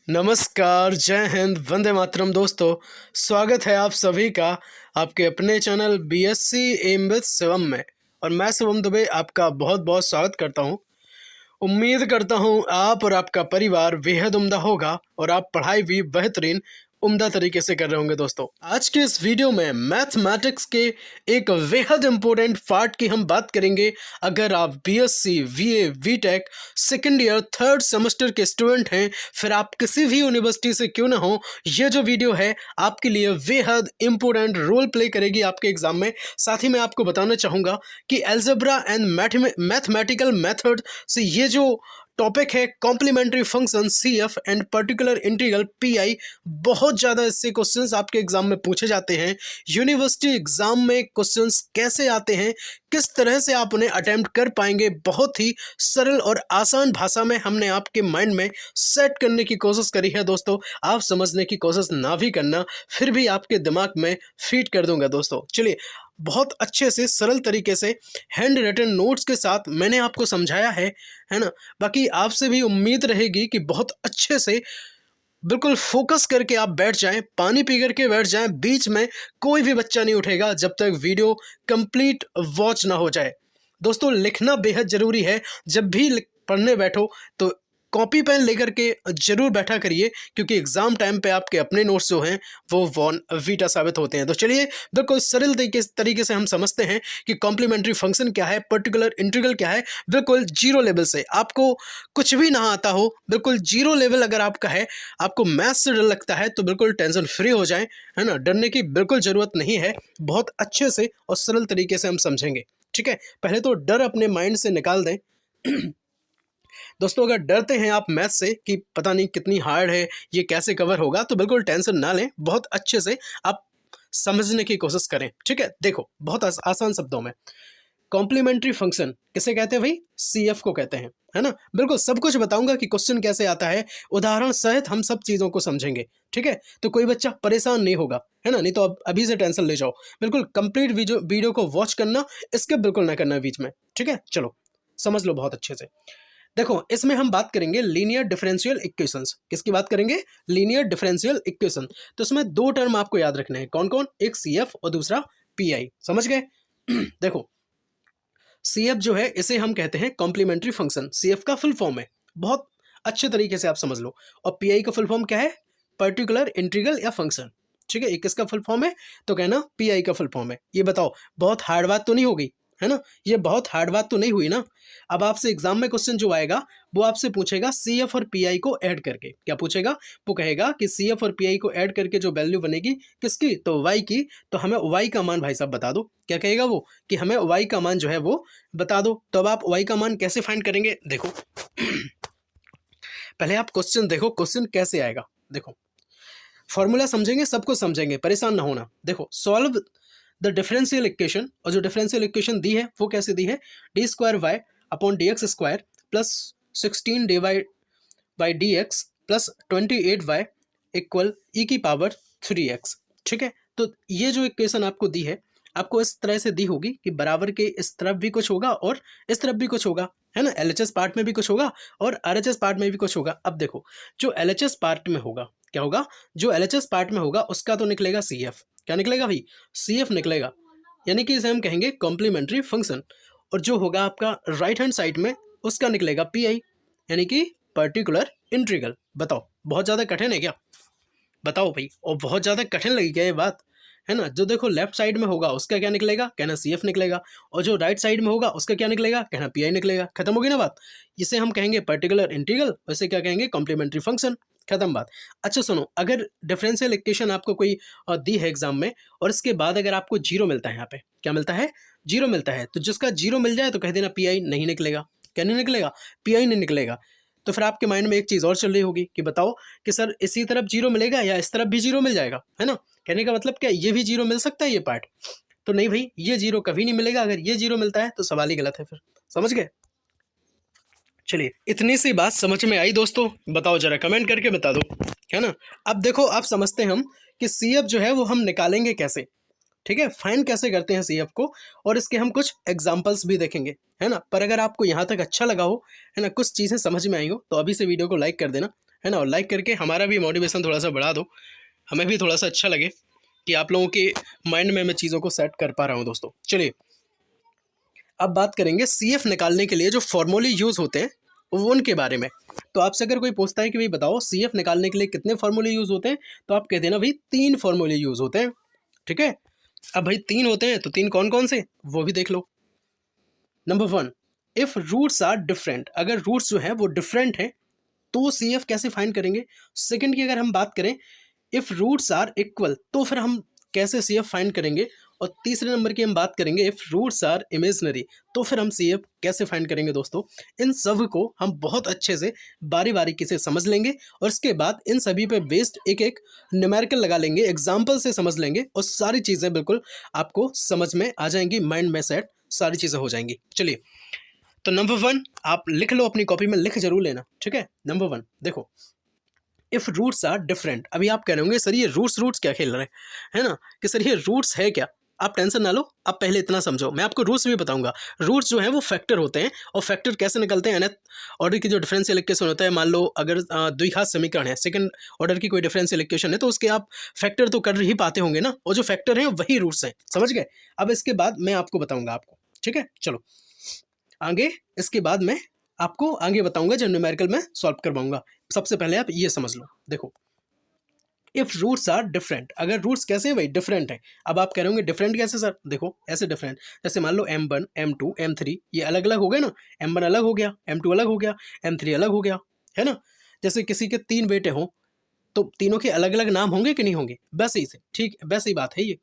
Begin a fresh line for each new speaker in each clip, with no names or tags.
नमस्कार, जय हिंद, वंदे मातरम दोस्तों। स्वागत है आप सभी का आपके अपने channel BSc M with Shivam में। और मैं शिवम दुबे आपका बहुत बहुत स्वागत करता हूं। उम्मीद करता हूं आप और आपका परिवार बेहद उम्दा होगा और आप पढ़ाई भी बेहतरीन उम्दा तरीके से कर रहे होंगे। दोस्तों, आज के इस वीडियो में मैथमेटिक्स के एक बेहद इम्पोर्टेंट पार्ट की हम बात करेंगे। अगर आप BSc, BA, BTech second year third semester के स्टूडेंट हैं, फिर आप किसी भी यूनिवर्सिटी से क्यों ना हो, ये जो वीडियो है आपके लिए बेहद इम्पोर्टेंट रोल प्ले करेगी आपके एग्जाम में। साथ ही मैं आपको बताना चाहूँगा कि अलजेब्रा एंड मैथमेटिकल मेथड से ये जो टॉपिक है complementary function CF and particular integral PI, बहुत ज़्यादा इससे क्वेश्चंस आपके एग्जाम में पूछे जाते हैं। यूनिवर्सिटी एग्जाम में क्वेश्चंस कैसे आते हैं, किस तरह से आप उन्हें अटेम्प्ट कर पाएंगे, बहुत ही सरल और आसान भाषा में हमने आपके माइंड में सेट करने की कोशिश करी है। दोस्तों, आप समझने की कोशिश ना भी करना, फिर भी आपके दिमाग में फीड कर दूंगा। दोस्तों चलिए, बहुत अच्छे से सरल तरीके से हैंड रिटन नोट्स के साथ मैंने आपको समझाया है ना। बाकी आपसे भी उम्मीद रहेगी कि बहुत अच्छे से बिल्कुल फोकस करके आप बैठ जाएं, पानी पी करके बैठ जाएं। बीच में कोई भी बच्चा नहीं उठेगा जब तक वीडियो कंप्लीट वॉच ना हो जाए। दोस्तों, लिखना बेहद ज़रूरी है। जब भी पढ़ने बैठो तो कॉपी पेन लेकर के जरूर बैठा करिए, क्योंकि एग्जाम टाइम पे आपके अपने नोट्स जो हैं वो वॉन वीटा साबित होते हैं। तो चलिए, बिल्कुल सरल तरीके से हम समझते हैं कि कॉम्प्लीमेंट्री फंक्शन क्या है, पर्टिकुलर इंटीग्रल क्या है। बिल्कुल जीरो लेवल से, आपको कुछ भी ना आता हो, बिल्कुल जीरो लेवल अगर आपका है, आपको मैथ्स से डर लगता है, तो बिल्कुल टेंशन फ्री हो जाएं, है ना। डरने की बिल्कुल ज़रूरत नहीं है। बहुत अच्छे से और सरल तरीके से हम समझेंगे, ठीक है। पहले तो डर अपने माइंड से निकाल दें। दोस्तों, अगर डरते हैं आप मैथ से कि पता नहीं कितनी हार्ड है, ये कैसे कवर होगा, तो बिल्कुल टेंशन ना लें। बहुत अच्छे से आप समझने की कोशिश करें, ठीक है। देखो, बहुत आसान शब्दों में कॉम्प्लीमेंट्री फंक्शन किसे कहते हैं भाई? सीएफ को कहते हैं, है ना। बिल्कुल सब कुछ बताऊंगा कि क्वेश्चन कैसे आता है, उदाहरण सहित हम सब चीज़ों को समझेंगे, ठीक है। तो कोई बच्चा परेशान नहीं होगा, है ना। नहीं तो अब अभी से टेंशन ले जाओ। बिल्कुल कंप्लीट वीडियो को वॉच करना, स्किप बिल्कुल ना करना बीच में, ठीक है। चलो समझ लो बहुत अच्छे से। देखो, इसमें हम बात करेंगे लीनियर डिफरेंशियल इक्वेशंस। किसकी बात करेंगे? Linear differential equation. तो इसमें दो टर्म आपको याद रखने हैं। कौन कौन? एक सीएफ और दूसरा पीआई। समझ गए? देखो, सीएफ जो है इसे हम कहते हैं कॉम्प्लीमेंट्री फंक्शन। सीएफ का फुल फॉर्म है, बहुत अच्छे तरीके से आप समझ लो। और पीआई का फुल फॉर्म क्या है? पर्टिकुलर इंटीग्रल या फंक्शन, ठीक है। एक किसका फुल फॉर्म है? तो कहना पीआई का फुल फॉर्म है। ये बताओ, बहुत हार्ड बात तो नहीं होगी, है ना। ये बहुत हार्ड बात तो नहीं हुई ना। अब आपसे एग्जाम में क्वेश्चन जो आएगा वो आपसे पूछेगा सीएफ और पीआई को ऐड करके। क्या पूछेगा? वो कहेगा कि सीएफ और पीआई को ऐड करके जो वैल्यू बनेगी किसकी? तो वाई की। तो हमें वाई का मान भाई साहब बता दो। क्या कहेगा वो? कि हमें वाई का मान जो है वो बता दो। तो अब आप वाई का मान कैसे फाइंड करेंगे? देखो, पहले आप क्वेश्चन देखो, क्वेश्चन कैसे आएगा। देखो, फॉर्मूला समझेंगे, सब कुछ समझेंगे, परेशान ना होना। देखो, सॉल्व द डिफरेंशियल इक्वेशन। और जो डिफरेंशियल इक्वेशन दी है वो कैसे दी है? D square y upon d x square plus 16 divide by d x plus 28 y equal e की पावर 3x, ठीक है। तो ये जो इक्वेशन आपको दी है, आपको इस तरह से दी होगी कि बराबर के इस तरफ भी कुछ होगा और इस तरफ भी कुछ होगा, है ना। एलएचएस पार्ट में भी कुछ होगा और आरएचएस पार्ट में भी कुछ होगा। अब देखो, जो एलएचएस पार्ट में होगा क्या होगा? जो एलएचएस पार्ट में होगा उसका तो निकलेगा सीएफ। क्या निकलेगा भाई? सीएफ निकलेगा, यानी कि इसे हम कहेंगे कॉम्प्लीमेंट्री फंक्शन। और जो होगा आपका राइट हैंड साइड में, उसका निकलेगा पीआई, यानी कि पर्टिकुलर इंटीग्रल। बताओ, बहुत ज़्यादा कठिन है क्या? बताओ भाई। और बहुत ज़्यादा कठिन लगी क्या ये बात, है ना। जो देखो लेफ्ट साइड में होगा उसका क्या निकलेगा? कहना सीएफ निकलेगा। और जो राइट साइड में होगा उसका क्या निकलेगा? कहना पीआई निकलेगा। खत्म होगी ना बात। इसे हम कहेंगे पर्टिकुलर इंटीग्रल, वैसे क्या कहेंगे? Complementary function. खत्म बात। अच्छा सुनो, अगर डिफरेंशियल इक्वेशन आपको कोई दी है एग्जाम में, और इसके बाद अगर आपको जीरो मिलता है, यहाँ पे क्या मिलता है? जीरो मिलता है। तो जिसका जीरो मिल जाए तो कह देना पीआई नहीं निकलेगा। क्या नहीं निकलेगा? पीआई नहीं निकलेगा। तो फिर आपके माइंड में एक चीज़ और चल रही होगी कि बताओ कि सर इसी तरफ जीरो मिलेगा या इस तरफ भी जीरो मिल जाएगा, है ना। कहने का मतलब क्या, ये भी जीरो मिल सकता है ये पार्ट? तो नहीं भाई, ये जीरो कभी नहीं मिलेगा। अगर ये जीरो मिलता है तो सवाल ही गलत है फिर। समझ गए? चलिए, इतनी सी बात समझ में आई दोस्तों? बताओ जरा, कमेंट करके बता दो, है ना। अब देखो, अब समझते हैं हम कि सीएफ जो है वो हम निकालेंगे कैसे, ठीक है। फाइंड कैसे करते हैं सीएफ को, और इसके हम कुछ एग्जांपल्स भी देखेंगे, है ना। पर अगर आपको यहाँ तक अच्छा लगा हो, है ना, कुछ चीज़ें समझ में आई हो, तो अभी से वीडियो को लाइक कर देना, है ना, और लाइक करके हमारा भी मोटिवेशन थोड़ा सा बढ़ा दो, हमें भी थोड़ा सा अच्छा लगे कि आप लोगों के माइंड में मैं चीज़ों को सेट कर पा रहा हूँ दोस्तों। चलिए अब बात करेंगे CF निकालने के लिए जो फॉर्मूले यूज़ होते हैं वो उनके बारे में। तो आपसे अगर कोई पूछता है कि भाई बताओ CF निकालने के लिए कितने फार्मूले यूज़ होते हैं, तो आप कह देना भाई 3 फार्मूले यूज़ होते हैं। ठीक है, अब भाई 3 होते हैं तो 3 कौन कौन से वो भी देख लो। Number 1, if roots are different, अगर रूट्स जो है वो डिफरेंट हैं तो CF कैसे फाइंड करेंगे। सेकंड की अगर हम बात करें, इफ़ रूट्स आर इक्वल, तो फिर हम कैसे CF फाइंड करेंगे। और तीसरे नंबर की हम बात करेंगे, इफ़ रूट्स आर इमेजनरी, तो फिर हम CF कैसे फाइंड करेंगे दोस्तों। इन सब को हम बहुत अच्छे से बारी बारीकी से समझ लेंगे और इसके बाद इन सभी पे बेस्ड एक एक न्यूमेरिकल लगा लेंगे, एग्जाम्पल से समझ लेंगे और सारी चीज़ें बिल्कुल आपको समझ में आ जाएंगी, माइंड में सेट सारी चीज़ें हो जाएंगी। चलिए तो नंबर 1 आप लिख लो, अपनी कॉपी में लिख जरूर लेना। ठीक है, नंबर 1 देखो, इफ़ रूट्स आर डिफरेंट। अभी आप कह रहे होंगे सर ये रूट्स क्या खेल रहे हैं, है ना, कि सर ये रूट्स है क्या। आप टेंशन ना लो, आप पहले इतना समझो, मैं आपको रूट्स भी बताऊंगा। रूट्स जो है वो फैक्टर होते हैं और फैक्टर कैसे निकलते हैं। nth ऑर्डर की जो डिफरेंशियल इक्वेशन होता है, मान लो अगर द्विघात समीकरण है, सेकंड ऑर्डर की कोई डिफरेंशियल इक्वेशन है, तो उसके आप फैक्टर तो कर ही पाते होंगे ना, और जो फैक्टर हैं वही रूट्स हैं। समझ गए। अब इसके बाद मैं आपको बताऊंगा आपको। ठीक है, चलो आगे इसके बाद मैं आपको आगे बताऊंगा जब न्यूमेरिकल में सॉल्व करवाऊंगा। सबसे पहले आप ये समझ लो, देखो इफ रूट्स आर डिफरेंट, अगर रूट्स कैसे हैं भाई, डिफरेंट है। अब आप कह रहे होंगे डिफरेंट कैसे सर, देखो ऐसे डिफरेंट, जैसे मान लो M1 M2 M3 ये अलग अलग हो गए ना, M1 अलग हो गया, M2 अलग हो गया, M3 अलग हो गया, है ना। जैसे किसी के 3 बेटे हों तो तीनों के अलग अलग नाम होंगे कि नहीं होंगे, वैसे ही से, ठीक वैसे ही बात है ये।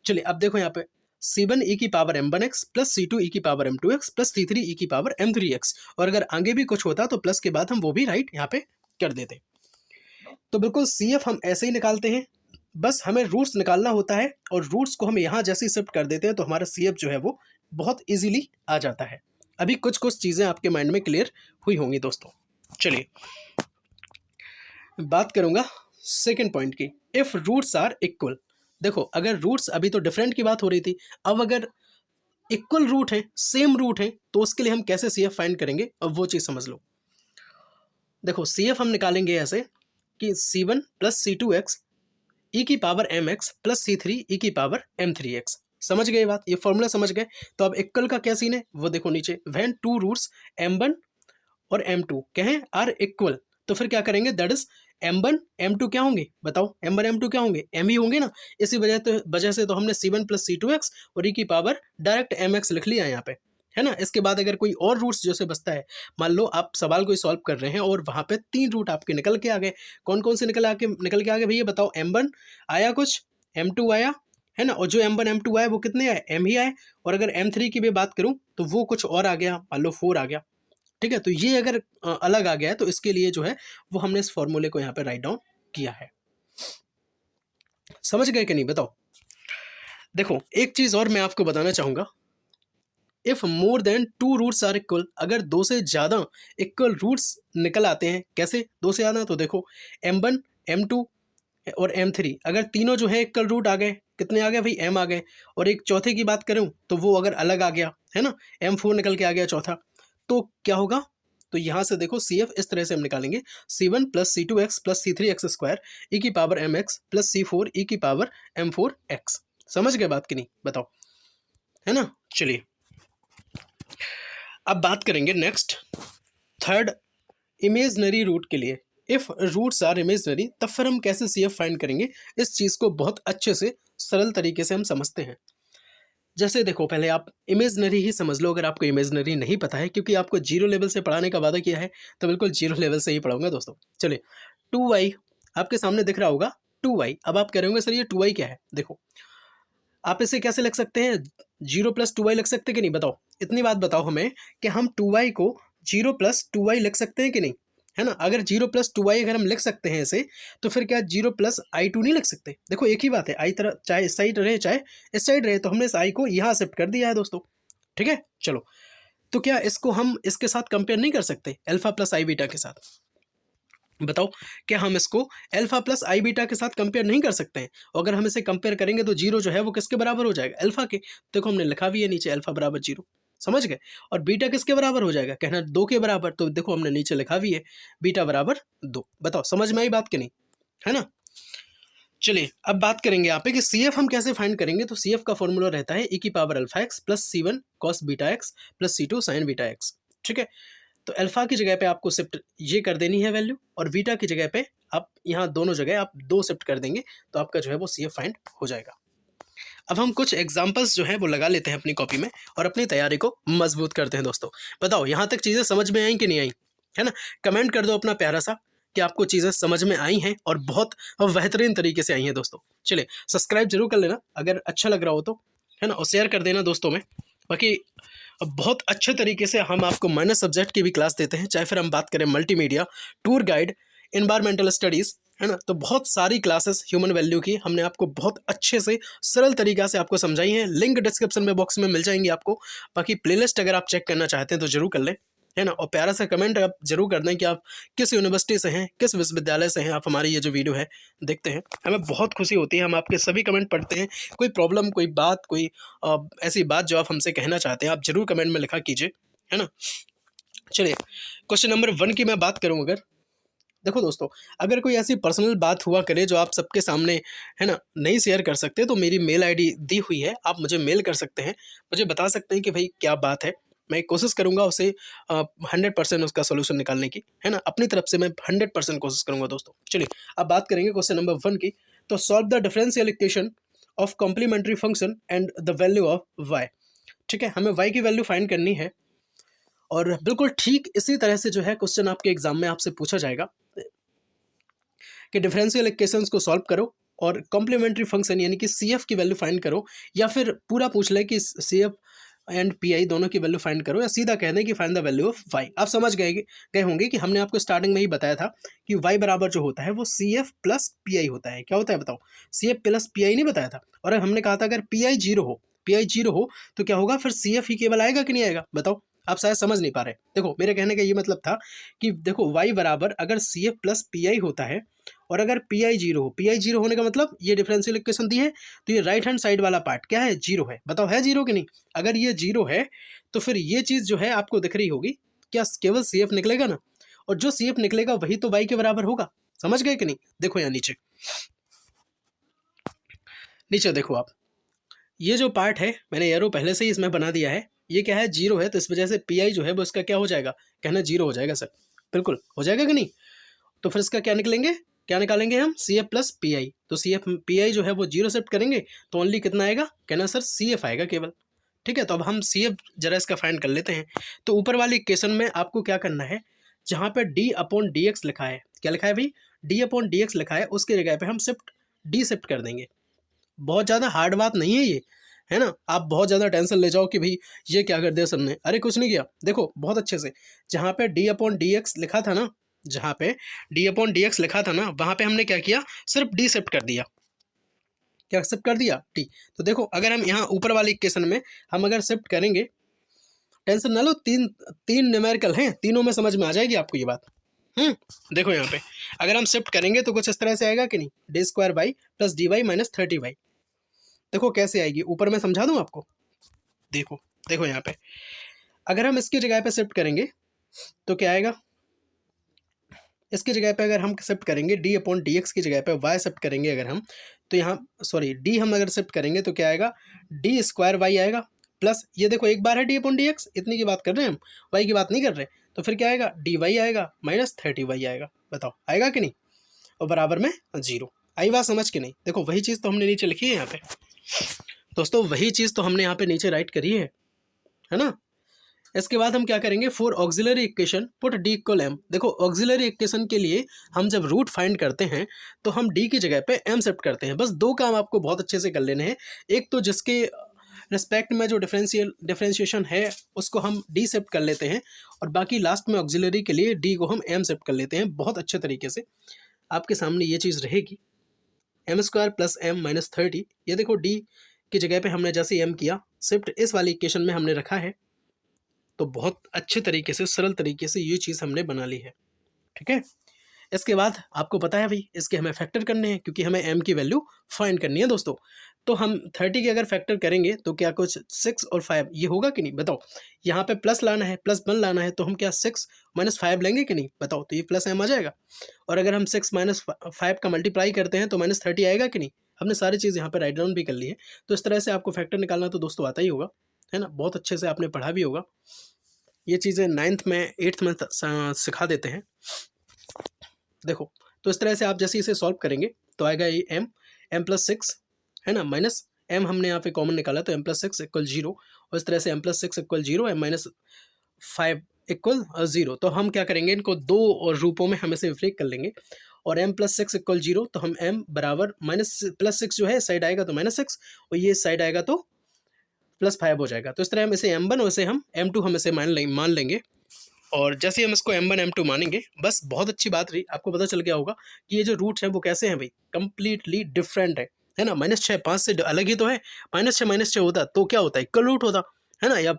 चलिए अब देखो यहाँ पे C1 e की power M1x plus C2 e की power M2x plus C3 e की पावर M3x, और अगर आगे भी कुछ होता तो प्लस के बाद हम वो भी राइट यहाँ पे कर देते। तो बिल्कुल CF हम ऐसे ही निकालते हैं, बस हमें रूट्स निकालना होता है और रूट्स को हम यहाँ जैसे ही शिफ्ट कर देते हैं तो हमारा CF जो है वो बहुत इजीली आ जाता है। अभी कुछ कुछ चीज़ें आपके माइंड में क्लियर हुई होंगी दोस्तों। चलिए बात करूँगा सेकेंड पॉइंट की, इफ़ रूट्स आर इक्वल। देखो अगर रूट्स, अभी तो डिफरेंट की बात हो रही थी, अब अगर इक्वल रूट है, सेम रूट है, तो उसके लिए हम कैसे CF फाइंड करेंगे, अब वो चीज़ समझ लो। देखो CF हम निकालेंगे ऐसे कि C1 प्लस C2x e की power mx plus C3 e की पावर m3x। समझ गए बात, ये फॉर्मूला समझ गए। तो अब इक्वल का क्या सीन है वो देखो नीचे, व्हेन टू रूट्स M1 और M2 क्या है, आर इक्वल, तो फिर क्या करेंगे, दैट इज M1 M2 क्या होंगे बताओ, M1 M2 क्या होंगे, M ही होंगे ना। इसी वजह से तो हमने C1 प्लस C2x और e की पावर डायरेक्ट mx लिख लिया यहाँ पे, है ना। इसके बाद अगर कोई और रूट्स जैसे बचता है, मान लो आप सवाल कोई सॉल्व कर रहे हैं और वहाँ पे 3 रूट आपके निकल के आ गए, कौन कौन से निकल के आ गए भैया बताओ। M1 आया कुछ, M2 आया, है ना, और जो M1 M2 आए वो कितने आए, M ही आए। और अगर M3 की भी बात करूँ तो वो कुछ और आ गया, मान लो 4 आ गया। ठीक है, तो ये अगर अलग आ गया है तो इसके लिए जो है वो हमने इस फॉर्मूले को यहाँ पे राइट डाउन किया है। समझ गए कि नहीं बताओ। देखो एक चीज और मैं आपको बताना चाहूंगा, if more then 2 roots are equal, अगर 2 से ज़्यादा इक्वल रूट्स निकल आते हैं, कैसे 2 से ज़्यादा, तो देखो M1 M2 और M3, अगर तीनों जो है इक्वल रूट आ गए, कितने आ गए भाई, M आ गए। और एक चौथे की बात करूं तो वो अगर अलग आ गया, है ना, M4 निकल के आ गया चौथा, तो क्या होगा, तो यहाँ से देखो CF इस तरह से हम निकालेंगे, C1 plus C2x plus C3x square e की power mx plus C4 e की पावर M4x। समझ गए बात कि नहीं बताओ, है ना। चलिए अब बात करेंगे नेक्स्ट थर्ड, इमेजनरी रूट के लिए। इफ रूट्स आर इमेजनरी, तब फिर हम कैसे CF फाइंड करेंगे, इस चीज़ को बहुत अच्छे से सरल तरीके से हम समझते हैं। जैसे देखो पहले आप इमेजनरी ही समझ लो, अगर आपको इमेजनरी नहीं पता है, क्योंकि आपको 0 लेवल से पढ़ाने का वादा किया है, तो बिल्कुल 0 लेवल से ही पढ़ाऊंगा दोस्तों। चलिए 2y आपके सामने दिख रहा होगा, 2y। अब आप कह रहे होंगे सर ये 2y क्या है, देखो आप इसे कैसे लिख सकते हैं, 0 प्लस 2y लिख सकते हैं कि नहीं बताओ। इतनी बात बताओ हमें कि हम 2y को 0 प्लस 2y लिख सकते हैं कि नहीं, है ना। अगर 0 प्लस 2y अगर हम लिख सकते हैं इसे, तो फिर क्या 0 प्लस I2 नहीं लिख सकते। देखो एक ही बात है, आई तरह चाहे इस साइड रहे चाहे इस साइड रहे, तो हमने इस आई को यहाँ शिफ्ट कर दिया है दोस्तों। ठीक है, चलो तो क्या इसको हम इसके साथ कंपेयर नहीं कर सकते, अल्फा प्लस आई बीटा के साथ, बताओ क्या हम इसको अल्फा प्लस आई बीटा के साथ कंपेयर नहीं कर सकते हैं। अगर हम इसे कंपेयर करेंगे तो 0 जो है वो किसके बराबर हो जाएगा, अल्फा के। देखो हमने लिखा भी है नीचे अल्फा बराबर 0, समझ गए। और बीटा किसके बराबर हो जाएगा, कहना 2 के बराबर, तो देखो हमने नीचे लिखा भी है बीटा बराबर 2। बताओ समझ में आई बात कि नहीं, है ना। चलिए अब बात करेंगे यहाँ पे कि सी एफ हम कैसे फाइंड करेंगे। तो सी एफ का फॉर्मूला रहता है e की power alpha X plus C one cos beta X plus C two sine beta X. ठीक है, तो अल्फा की जगह पे आपको शिफ्ट ये कर देनी है वैल्यू, और बीटा की जगह पे आप यहाँ दोनों जगह आप 2 शिफ्ट कर देंगे, तो आपका जो है वो सी एफ फाइंड हो जाएगा। अब हम कुछ एग्जाम्पल्स जो है वो लगा लेते हैं अपनी कॉपी में और अपनी तैयारी को मजबूत करते हैं। दोस्तों बताओ यहाँ तक चीज़ें समझ में आई कि नहीं आई, है ना। कमेंट कर दो अपना प्यारा सा कि आपको चीज़ें समझ में आई हैं और बहुत बेहतरीन तरीके से आई हैं। दोस्तों चलिए सब्सक्राइब जरूर कर लेना अगर अच्छा लग रहा हो तो, है ना, और शेयर कर देना दोस्तों में। बाकी बहुत अच्छे तरीके से हम आपको माइनस सब्जेक्ट की भी क्लास देते हैं, चाहे फिर हम बात करें multimedia, tour guide, environmental studies, है ना। तो बहुत सारी क्लासेस ह्यूमन वैल्यू की हमने आपको बहुत अच्छे से सरल तरीक़ा से आपको समझाई हैं। लिंक डिस्क्रिप्शन में बॉक्स में मिल जाएंगी आपको। बाकी प्लेलिस्ट अगर आप चेक करना चाहते हैं तो जरूर कर लें, है ना। और प्यारा सा कमेंट आप जरूर कर दें कि आप किस यूनिवर्सिटी से हैं, किस विश्वविद्यालय से हैं आप हमारी ये जो वीडियो है देखते हैं। हमें बहुत खुशी होती है, हम आपके सभी कमेंट पढ़ते हैं। कोई प्रॉब्लम, कोई बात, कोई ऐसी बात जो आप हमसे कहना चाहते हैं आप जरूर कमेंट में लिखा कीजिए, है ना। चलिए क्वेश्चन नंबर 1 की मैं बात करूँ अगर, देखो दोस्तों अगर कोई ऐसी पर्सनल बात हुआ करे जो आप सबके सामने, है ना, नहीं शेयर कर सकते, तो मेरी मेल आईडी दी हुई है, आप मुझे मेल कर सकते हैं, मुझे बता सकते हैं कि भाई क्या बात है। मैं कोशिश करूंगा उसे 100% उसका सोल्यूशन निकालने की, है ना। अपनी तरफ से मैं 100% कोशिश करूंगा दोस्तों। चलिए अब बात करेंगे क्वेश्चन नंबर 1 की। तो solve the differential equation of complementary function and the value of Y. ठीक है, हमें वाई की वैल्यू फाइंड करनी है, और बिल्कुल ठीक इसी तरह से जो है क्वेश्चन आपके एग्जाम में आपसे पूछा जाएगा कि डिफरेंशियल इक्वेशंस को सॉल्व करो और कॉम्प्लीमेंट्री फंक्शन यानी कि सी एफ की वैल्यू फाइंड करो, या फिर पूरा पूछ ले कि C F and P I दोनों की वैल्यू फाइंड करो, या सीधा कह दें कि find the value of Y. आप समझ गए होंगे कि हमने आपको स्टार्टिंग में ही बताया था कि वाई बराबर जो होता है वो C F plus P I होता है। क्या होता है बताओ, C F plus P I नहीं बताया था। और हमने कहा था अगर पी आई जीरो हो तो क्या होगा, फिर सी एफ ही केवल आएगा कि नहीं आएगा, बताओ। आप शायद समझ नहीं पा रहे। देखो मेरे कहने का ये मतलब था कि देखो y बराबर अगर C F plus P I होता है, और अगर पी आई जीरो होने का मतलब ये डिफरेंशियल इक्वेशन दी है, तो ये राइट हैंड साइड वाला पार्ट क्या है, जीरो है। बताओ है जीरो कि नहीं। अगर ये जीरो है तो फिर ये चीज़ जो है आपको दिख रही होगी, क्या केवल सी एफ निकलेगा ना, और जो सी एफ निकलेगा वही तो y के बराबर होगा। समझ गए कि नहीं। देखो यहाँ नीचे देखो आप, ये जो पार्ट है मैंने एरो पहले से ही इसमें बना दिया है, ये क्या है, जीरो है, तो इस वजह से पी आई जो है वो इसका क्या हो जाएगा, कहना जीरो हो जाएगा। सर बिल्कुल हो जाएगा कि नहीं। तो फिर इसका क्या निकालेंगे हम, C F plus P I. तो सी एफ पी आई जो है वो जीरो शिफ्ट करेंगे तो ओनली कितना आएगा, कहना सर सी एफ आएगा केवल। ठीक है, तो अब हम सी एफ जरा इसका फाइंड कर लेते हैं। तो ऊपर वाली इक्वेशन में आपको क्या करना है, जहाँ पे डी अपॉन डी एक्स लिखा है, क्या लिखा है भाई, डी अपॉन डी एक्स लिखा है, उसकी जगह पे हम डी शिफ्ट कर देंगे। बहुत ज़्यादा हार्ड बात नहीं है ये, है ना। आप बहुत ज़्यादा टेंशन ले जाओ कि भाई ये क्या कर दिया सर ने, अरे कुछ नहीं किया। देखो बहुत अच्छे से, जहाँ पे डी अपॉन डी एक्स लिखा था ना, वहाँ पे हमने क्या किया, सिर्फ डी शिफ्ट कर दिया। क्या शिफ्ट कर दिया, डी। तो देखो अगर हम यहाँ ऊपर वाली इक्वेशन में हम अगर शिफ्ट करेंगे, टेंशन ना लो, तीन न्यूमेरिकल हैं, तीनों में समझ में आ जाएगी आपको ये बात। देखो यहाँ पे अगर हम शिफ्ट करेंगे तो कुछ इस तरह से आएगा कि नहीं, D square Y plus D Y minus 30 Y. देखो कैसे आएगी, ऊपर मैं समझा दूं आपको। देखो यहाँ पे अगर हम इसकी जगह पे शिफ्ट करेंगे तो क्या आएगा, इसकी जगह पे अगर हम शिफ्ट करेंगे डी अपॉन डी एक्स की जगह पे वाई शिफ्ट करेंगे अगर हम, तो यहाँ डी हम अगर शिफ्ट करेंगे तो क्या आएगा, डी स्क्वायर वाई आएगा, प्लस ये देखो एक बार है डी अपॉन डी एक्स, इतनी की बात कर रहे हैं हम, वाई की बात नहीं कर रहे। तो फिर क्या आएगा, डी वाई आएगा माइनस 30 वाई आएगा। बताओ आएगा कि नहीं, और बराबर में जीरो। आई बात समझ के नहीं। देखो वही चीज़ तो हमने नीचे लिखी है यहाँ पे दोस्तों, वही चीज़ तो हमने यहाँ पे नीचे राइट करी है ना। इसके बाद हम क्या करेंगे, for auxiliary equation put D equal M. देखो ऑक्सिलरी इक्वेशन के लिए हम जब रूट फाइंड करते हैं तो हम डी की जगह पे एम शिफ्ट करते हैं। बस दो काम आपको बहुत अच्छे से कर लेने हैं, एक तो जिसके रिस्पेक्ट में जो डिफरेंशिएशन है उसको हम डी शिफ्ट कर लेते हैं, और बाकी लास्ट में ऑक्सिलरी के लिए डी को हम एम शिफ्ट कर लेते हैं। बहुत अच्छे तरीके से आपके सामने ये चीज़ रहेगी, M square plus M minus 30। ये देखो डी की जगह पे हमने जैसे एम किया, शिफ्ट इस वाली इक्वेशन में हमने रखा है, तो बहुत अच्छे तरीके से सरल तरीके से ये चीज़ हमने बना ली है। ठीक है, इसके बाद आपको पता है भाई इसके हमें फैक्टर करने हैं, क्योंकि हमें m की वैल्यू फाइंड करनी है दोस्तों। तो हम 30 के अगर फैक्टर करेंगे तो क्या कुछ 6 और 5 ये होगा कि नहीं बताओ। यहाँ पे प्लस लाना है, +1 लाना है, तो हम क्या 6 - 5 लेंगे कि नहीं बताओ, तो ये प्लस m आ जाएगा। और अगर हम 6 - 5 का मल्टीप्लाई करते हैं तो -30 आएगा कि नहीं। हमने सारी चीज़ यहाँ पे राइट डाउन भी कर ली है। तो इस तरह से आपको फैक्टर निकालना तो दोस्तों आता ही होगा, है ना, बहुत अच्छे से आपने पढ़ा भी होगा। ये चीज़ें 9th में 8th में सिखा देते हैं। देखो तो इस तरह से आप जैसे इसे सॉल्व करेंगे तो आएगा ये m + 6, है ना, माइनस m हमने यहाँ पे कॉमन निकाला तो m + 6 = 0, और इस तरह से m + 6 = 0, m - 5 = 0। तो हम क्या करेंगे, इनको दो और रूपों में हम इसे विपरीत कर लेंगे, और m + 6 = 0, तो हम m बराबर -+6 जो है इस साइड आएगा तो -6, और ये इस साइड आएगा तो +5 हो जाएगा। तो इस तरह हम इसे m1 और इसे हम m2 हम इसे मान लेंगे। और जैसे हम इसको m1 m2 मानेंगे, बस बहुत अच्छी बात रही, आपको पता चल गया होगा कि ये जो रूट है वो कैसे हैं भाई, कंप्लीटली डिफरेंट है ना। -6 5 से अलग ही तो है। -6 -6 होता तो क्या होता है, इक्वल रूट होता, है ना, या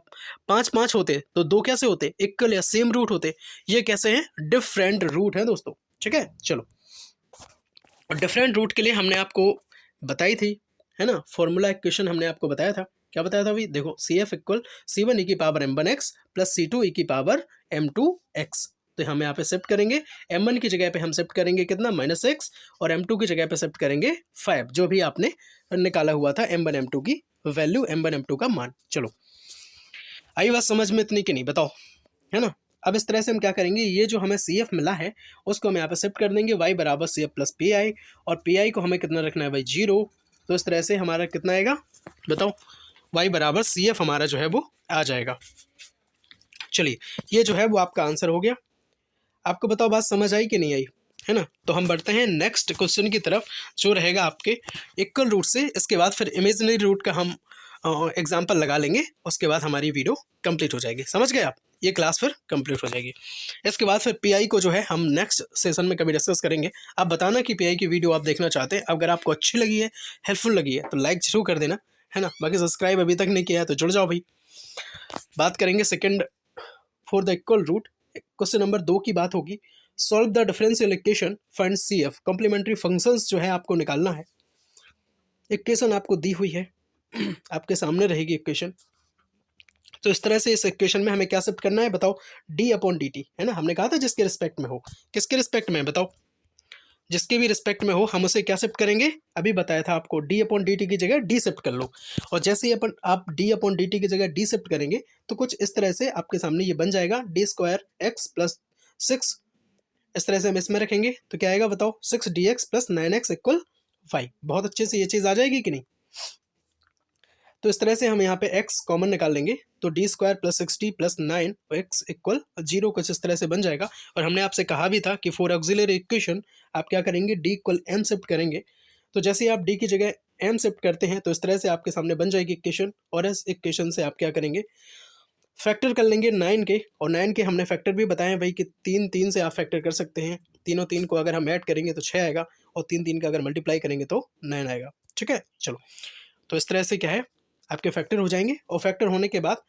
5 5 होते तो 2 कैसे होते, इक्वल या सेम रूट होते। ये कैसे हैं, डिफरेंट रूट है दोस्तों, ठीक है। चलो, डिफरेंट रूट के लिए हमने आपको बताई थी, है ना, फॉर्मूला इक्वेशन हमने आपको बताया था। क्या बताया था भाई, देखो CF = C1 e की पावर m1x + C2 e की पावर m2x। तो हम यहाँ पे शिफ्ट करेंगे, m1 की जगह पे हम शिफ्ट करेंगे कितना, -6, और m2 की जगह पे शिफ्ट करेंगे 5, जो भी आपने निकाला हुआ था m1 m2 की वैल्यू, m1 m2 का मान। चलो, आई बात समझ में इतनी कि नहीं बताओ, है ना। अब इस तरह से हम क्या करेंगे, ये जो हमें CF मिला है उसको हम यहाँ पे शिफ्ट कर देंगे, y = CF + PI, और PI को हमें कितना रखना है भाई, 0। तो इस तरह से हमारा कितना आएगा बताओ, y = CF हमारा जो है वो आ जाएगा। चलिए, ये जो है वो आपका आंसर हो गया। आपको बताओ बात समझ आई कि नहीं आई, है ना। तो हम बढ़ते हैं नेक्स्ट क्वेश्चन की तरफ, जो रहेगा आपके इक्वल रूट से। इसके बाद फिर इमेजिनरी रूट का हम एग्जाम्पल लगा लेंगे, उसके बाद हमारी वीडियो कंप्लीट हो जाएगी। समझ गए आप, ये क्लास फिर कंप्लीट हो जाएगी। इसके बाद फिर PI को जो है हम नेक्स्ट सेशन में कभी डिस्कस करेंगे। आप बताना कि PI की वीडियो आप देखना चाहते हैं। अगर आपको अच्छी लगी है, हेल्पफुल लगी है, तो लाइक जरूर कर देना, है ना। बाकी सब्सक्राइब अभी तक नहीं किया है तो जुड़ जाओ भाई। बात करेंगे second for the equal root, question number 2 की बात होगी। Solve the differential equation, find CF। Complementary functions जो है आपको निकालना है। इक्वेशन आपको दी हुई है, आपके सामने रहेगी इक्वेशन। तो इस तरह से इस इक्वेशन में हमें क्या शिफ्ट करना है बताओ, d/dt, है ना। हमने कहा था जिसके रिस्पेक्ट में हो, किसके रिस्पेक्ट में बताओ, जिसके भी रिस्पेक्ट में हो हम उसे क्या शिफ्ट करेंगे, अभी बताया था आपको, d/dt की जगह d शिफ्ट कर लो। और जैसे ही आप d/dt की जगह d शिफ्ट करेंगे तो कुछ इस तरह से आपके सामने ये बन जाएगा, d² x + 6। इस तरह से हम इसमें रखेंगे तो क्या आएगा बताओ, 6dx + 9x = 5। बहुत अच्छे से ये चीज़ आ जाएगी कि नहीं। तो इस तरह से हम यहाँ पे x कॉमन निकाल लेंगे, तो d² + 6d + 9x = 0, कुछ इस तरह से बन जाएगा। और हमने आपसे कहा भी था कि फॉर ऑक्सिलरी इक्वेशन आप क्या करेंगे, d = m शिफ्ट करेंगे। तो जैसे ही आप d की जगह m शिफ्ट करते हैं तो इस तरह से आपके सामने बन जाएगी इक्वेशन। और इस इक्वेशन से आप क्या करेंगे, फैक्टर कर लेंगे 9 के। और 9 के हमने फैक्टर भी बताए भाई कि 3 3 से आप फैक्टर कर सकते हैं। तीनों 3 को अगर हम ऐड करेंगे तो 6 आएगा, और 3 3 का अगर मल्टीप्लाई करेंगे तो 9 आएगा, ठीक है। चलो, तो इस तरह से क्या है, आपके फैक्टर हो जाएंगे। और फैक्टर होने के बाद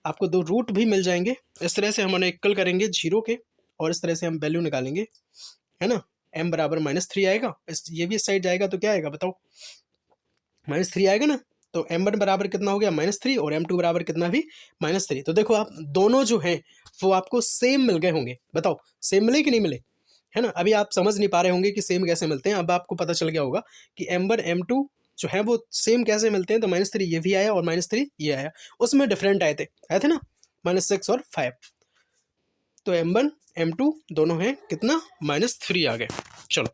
आपको 2 रूट भी मिल जाएंगे। इस तरह से हम उन्हें इक्वल करेंगे 0 के, और इस तरह से हम वैल्यू निकालेंगे, है ना। m = -3 आएगा, ये भी इस साइड जाएगा तो क्या आएगा बताओ, -3 आएगा ना। तो m1 बराबर कितना हो गया, -3, और m2 बराबर कितना भी -3। तो देखो आप दोनों जो हैं वो आपको सेम मिल गए होंगे। बताओ सेम मिले कि नहीं मिले, है ना। अभी आप समझ नहीं पा रहे होंगे कि सेम कैसे मिलते हैं, अब आपको पता चल गया होगा कि m1 m2 जो है वो सेम कैसे मिलते हैं। तो -3 ये भी आया और -3 ये आया, उसमें डिफरेंट आए थे ना, -6 और 5। तो m1 m2 दोनों हैं कितना, -3 आ गए। चलो,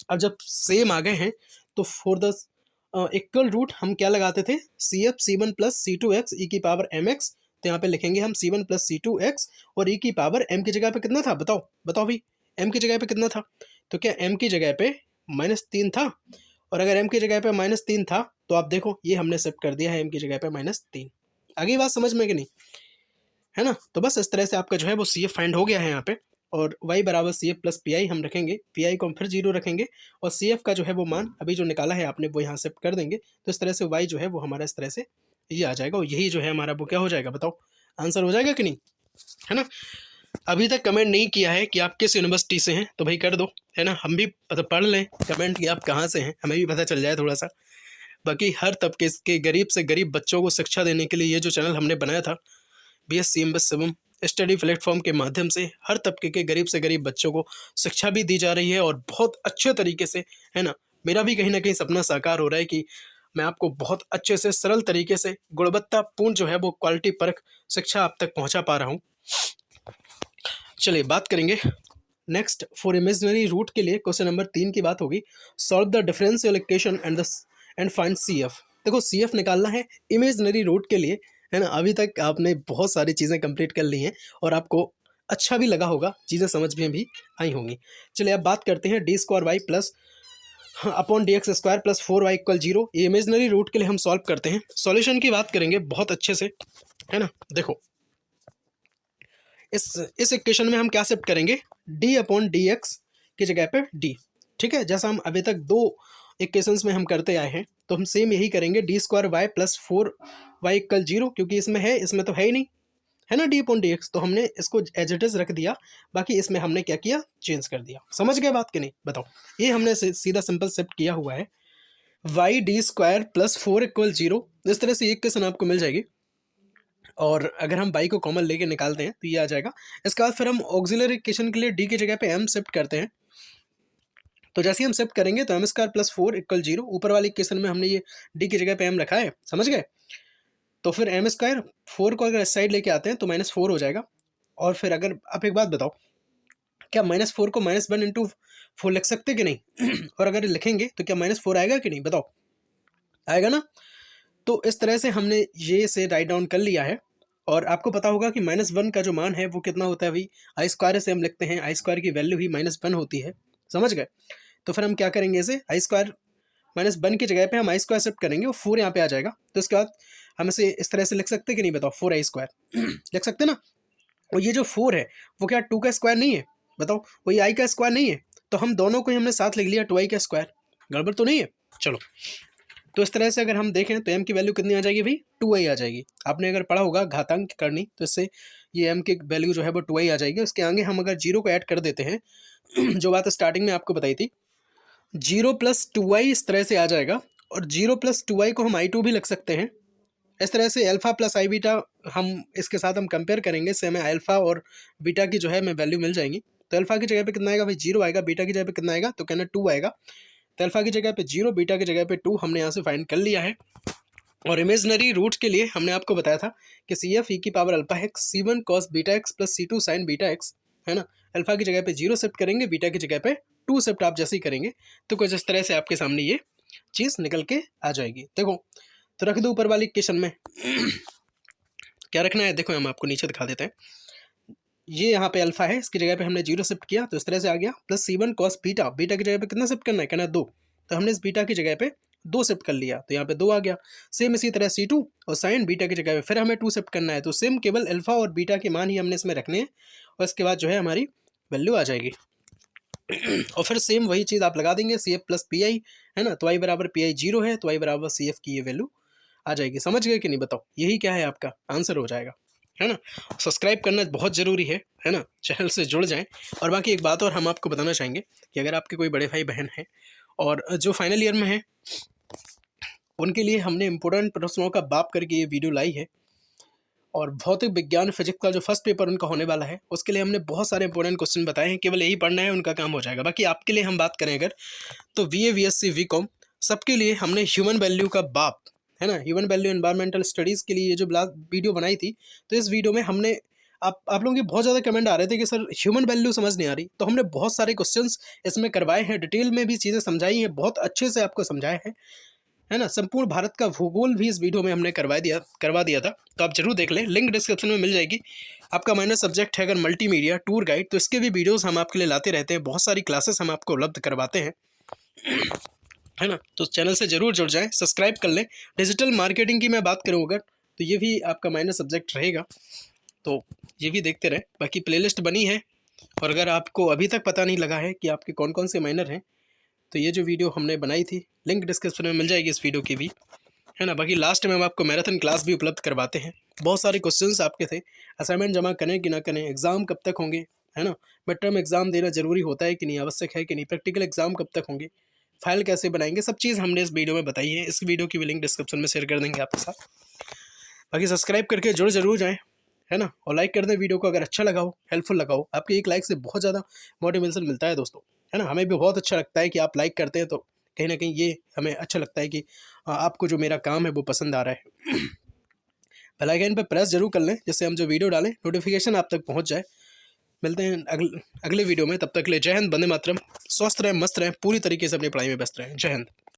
अब जब सेम आ गए हैं तो फॉर द इक्वल रूट हम क्या लगाते थे, CF C1 + C2x e की पावर mx। तो यहाँ पे लिखेंगे हम C1 + C2x, और e की पावर m की जगह पे कितना था बताओ भाई, m की जगह पे कितना था। तो क्या m की जगह पे -3 था, और अगर m की जगह पे -3 था तो आप देखो ये हमने शिफ्ट कर दिया है m की जगह पे -3। आगे बात समझ में कि नहीं, है ना। तो बस इस तरह से आपका जो है वो CF फाइंड हो गया है यहाँ पे। और y = CF + PI हम रखेंगे, PI को हम फिर 0 रखेंगे, और CF का जो है वो मान अभी जो निकाला है आपने वो यहाँ शिफ्ट कर देंगे। तो इस तरह से y जो है वो हमारा इस तरह से ये आ जाएगा, और यही जो है हमारा वो क्या हो जाएगा बताओ, आंसर हो जाएगा कि नहीं, है ना। अभी तक कमेंट नहीं किया है कि आप किस यूनिवर्सिटी से हैं तो भाई कर दो, है ना। हम भी पढ़ लें कमेंट कि आप कहाँ से हैं, हमें भी पता चल जाए थोड़ा सा। बाकी हर तबके के गरीब से गरीब बच्चों को शिक्षा देने के लिए ये जो चैनल हमने बनाया था BSc MBA Shivam study platform के माध्यम से हर तबके के गरीब से गरीब बच्चों को शिक्षा भी दी जा रही है और बहुत अच्छे तरीके से, है ना। मेरा भी कहीं ना कहीं सपना साकार हो रहा है कि मैं आपको बहुत अच्छे से सरल तरीके से गुणवत्तापूर्ण जो है वो क्वालिटी परक शिक्षा आप तक पहुंचा पा रहा हूं। चलिए बात करेंगे नेक्स्ट फॉर इमेजिनरी रूट के लिए क्वेश्चन नंबर 3 की बात होगी। Solve the differential equation and find CF। देखो CF निकालना है इमेजिनरी रूट के लिए, है ना। अभी तक आपने बहुत सारी चीज़ें कंप्लीट कर ली हैं और आपको अच्छा भी लगा होगा, चीज़ें समझ में भी आई होंगी। चलिए अब बात करते हैं d² y plus upon dx² plus 4y = 0। ये इमेजिनरी रूट के लिए हम सॉल्व करते हैं। सॉल्यूशन की बात करेंगे बहुत अच्छे से, है ना। देखो इस इक्वेशन में हम क्या शिफ्ट करेंगे, d/dx की जगह पे d, ठीक है। जैसा हम अभी तक 2 इक्वेशंस में हम करते आए हैं तो हम सेम यही करेंगे, d² y प्लस 4y = 0, क्योंकि इसमें है, इसमें तो है ही नहीं, है ना, d/dx। तो हमने इसको एज इट इज रख दिया, बाकी इसमें हमने क्या किया, चेंज कर दिया। समझ गए बात कि नहीं, बताओ। ये हमने सीधा सिंपल शिफ्ट किया हुआ है, y d² प्लस 4 = 0। इस तरह से एक इक्वेशन आपको मिल जाएगी और अगर हम बाई को कॉमन लेके निकालते हैं तो ये आ जाएगा। इसके बाद फिर हम ऑक्सिलरी इक्वेशन के लिए डी की जगह पे m शिफ्ट करते हैं। तो जैसे ही हम शिफ्ट करेंगे तो m² प्लस 4 = 0। ऊपर वाली इक्वेशन में हमने ये डी की जगह पे m रखा है, समझ गए। तो फिर m², 4 को अगर इस साइड लेके आते हैं तो -4 हो जाएगा। और फिर अगर आप एक बात बताओ, क्या -4 को -1 × 4 लिख सकते कि नहीं और अगर लिखेंगे तो क्या -4 आएगा कि नहीं, बताओ, आएगा ना। तो इस तरह से हमने ये से राइट डाउन कर लिया है। और आपको पता होगा कि -1 का जो मान है वो कितना होता है भाई, i² से हम लिखते हैं, i² की वैल्यू ही -1 होती है, समझ गए। तो फिर हम क्या करेंगे, इसे i² -1 की जगह पे हम i² शिफ्ट करेंगे और 4 यहाँ पे आ जाएगा। तो इसके बाद हम इसे इस तरह से लिख सकते कि नहीं, बताओ, 4i² लिख सकते ना। और ये जो 4 है वो क्या 2 का स्क्वायर नहीं है, बताओ, वो ये i का स्क्वायर नहीं है। तो हम दोनों को ही हमने साथ लिख लिया 2i का स्क्वायर, गड़बड़ तो नहीं है। चलो, तो इस तरह से अगर हम देखें तो m की वैल्यू कितनी आ जाएगी भाई, 2i आ जाएगी। आपने अगर पढ़ा होगा घातांक करनी तो इससे ये m की वैल्यू जो है वो 2i आ जाएगी। उसके आगे हम अगर 0 को ऐड कर देते हैं जो बात स्टार्टिंग में आपको बताई थी, 0 + 2i इस तरह से आ जाएगा। और 0 + 2i को हम i2 भी लिख सकते हैं। इस तरह से अल्फा प्लस i बीटा हम इसके साथ हम कंपेयर करेंगे, इससे हमें अल्फा और बीटा की जो है हमें वैल्यू मिल जाएंगी। तो अल्फा की जगह पे कितना आएगा भाई, 0 आएगा। बीटा की जगह पे कितना आएगा, तो कहना 2 आएगा। तो अल्फा की जगह पे 0, बीटा की जगह पे 2 हमने यहाँ से फाइंड कर लिया है। और इमेजनरी रूट के लिए हमने आपको बताया था कि CF e⁴ c1 cos βx plus c2 sin βx, है ना। अल्फा की जगह पे 0 शिफ्ट करेंगे, बीटा की जगह पे 2 शिफ्ट आप जैसे ही करेंगे तो कुछ इस तरह से आपके सामने ये चीज़ निकल के आ जाएगी। देखो, तो रख दो ऊपर वाली इक्वेशन में क्या रखना है, देखो हम आपको नीचे दिखा देते हैं। ये यहाँ पे अल्फा है, इसकी जगह पे हमने 0 शिफ्ट किया तो इस तरह से आ गया, plus c1 cos beta, beta की जगह पे कितना शिफ्ट करना है, कहना 2। तो हमने इस बीटा की जगह पे 2 शिफ्ट कर लिया तो यहाँ पे 2 आ गया। सेम इसी तरह c2 और साइन बीटा की जगह पे फिर हमें 2 शिफ्ट करना है, तो सेम केवल अल्फा और बीटा के मान ही हमने इसमें रखने हैं और इसके बाद जो है हमारी वैल्यू आ जाएगी। और फिर सेम वही चीज़ आप लगा देंगे, CF प्लस PI, है ना। तो i बराबर PI 0 है, तो i बराबर CF की ये वैल्यू आ जाएगी। समझ गए कि नहीं, बताओ, यही क्या है, आपका आंसर हो जाएगा, है ना। सब्सक्राइब करना बहुत ज़रूरी है ना, चैनल से जुड़ जाएं। और बाकी एक बात और हम आपको बताना चाहेंगे कि अगर आपके कोई बड़े भाई बहन हैं और जो फाइनल ईयर में हैं, उनके लिए हमने इम्पोर्टेंट प्रश्नों का बाप करके ये वीडियो लाई है। और भौतिक विज्ञान फिजिक्स का जो फर्स्ट पेपर उनका होने वाला है उसके लिए हमने बहुत सारे इंपॉर्टेंट क्वेश्चन बताए हैं, केवल यही पढ़ना है, उनका काम हो जाएगा। बाकी आपके लिए हम बात करें अगर, तो VA VSC VCOM सबके लिए हमने ह्यूमन वैल्यू का बाप, है ना, ह्यूमन वैल्यू एनवायरमेंटल स्टडीज़ के लिए ये जो वीडियो बनाई थी, तो इस वीडियो में हमने आप लोगों के बहुत ज़्यादा कमेंट आ रहे थे कि सर ह्यूमन वैल्यू समझ नहीं आ रही, तो हमने बहुत सारे क्वेश्चंस इसमें करवाए हैं, डिटेल में भी चीज़ें समझाई हैं, बहुत अच्छे से आपको समझाया है ना। संपूर्ण भारत का भूगोल भी इस वीडियो में हमने करवा दिया था, तो आप जरूर देख लें, लिंक डिस्क्रिप्शन में मिल जाएगी। आपका माइनर सब्जेक्ट है अगर मल्टीमीडिया टूर गाइड, तो इसके भी वीडियोस हम आपके लिए लाते रहते हैं, बहुत सारी क्लासेस हम आपको उपलब्ध करवाते हैं, है ना। तो चैनल से जरूर जुड़ जाएं, सब्सक्राइब कर लें। डिजिटल मार्केटिंग की मैं बात करूँ अगर, तो ये भी आपका माइनर सब्जेक्ट रहेगा, तो ये भी देखते रहें। बाकी प्लेलिस्ट बनी है, और अगर आपको अभी तक पता नहीं लगा है कि आपके कौन कौन से माइनर हैं, तो ये जो वीडियो हमने बनाई थी लिंक डिस्क्रिप्शन में मिल जाएगी इस वीडियो की भी, है ना। बाकी लास्ट में हम आपको मैराथन क्लास भी उपलब्ध करवाते हैं। बहुत सारे क्वेश्चंस आपके थे, असाइनमेंट जमा करें कि ना करें, एग्ज़ाम कब तक होंगे, है ना? मिड टर्म एग्ज़ाम देना ज़रूरी होता है कि नहीं, आवश्यक है कि नहीं, प्रैक्टिकल एग्ज़ाम कब तक होंगे, फाइल कैसे बनाएंगे, सब चीज़ हमने इस वीडियो में बताई है। इस वीडियो की भी लिंक डिस्क्रिप्शन में शेयर कर देंगे आपके साथ। बाकी सब्सक्राइब करके जुड़ ज़रूर जाएँ, है ना? और लाइक कर दें वीडियो को अगर अच्छा लगा हो, हेल्पफुल लगा हो। आपके एक लाइक से बहुत ज़्यादा मोटिवेशन मिलता है दोस्तों, है ना? हमें भी बहुत अच्छा लगता है कि आप लाइक करते हैं, तो कहीं न कहीं ये हमें अच्छा लगता है कि आपको जो मेरा काम है वो पसंद आ रहा है। बेल आइकन पे प्रेस ज़रूर कर लें, जिससे हम जो वीडियो डालें नोटिफिकेशन आप तक पहुँच जाए। मिलते हैं अगले वीडियो में, तब तक के लिए जय हिंद, वंदे मातरम। स्वस्थ रहें, मस्त रहें, पूरी तरीके से अपनी पढ़ाई में व्यस्त रहें। जय हिंद।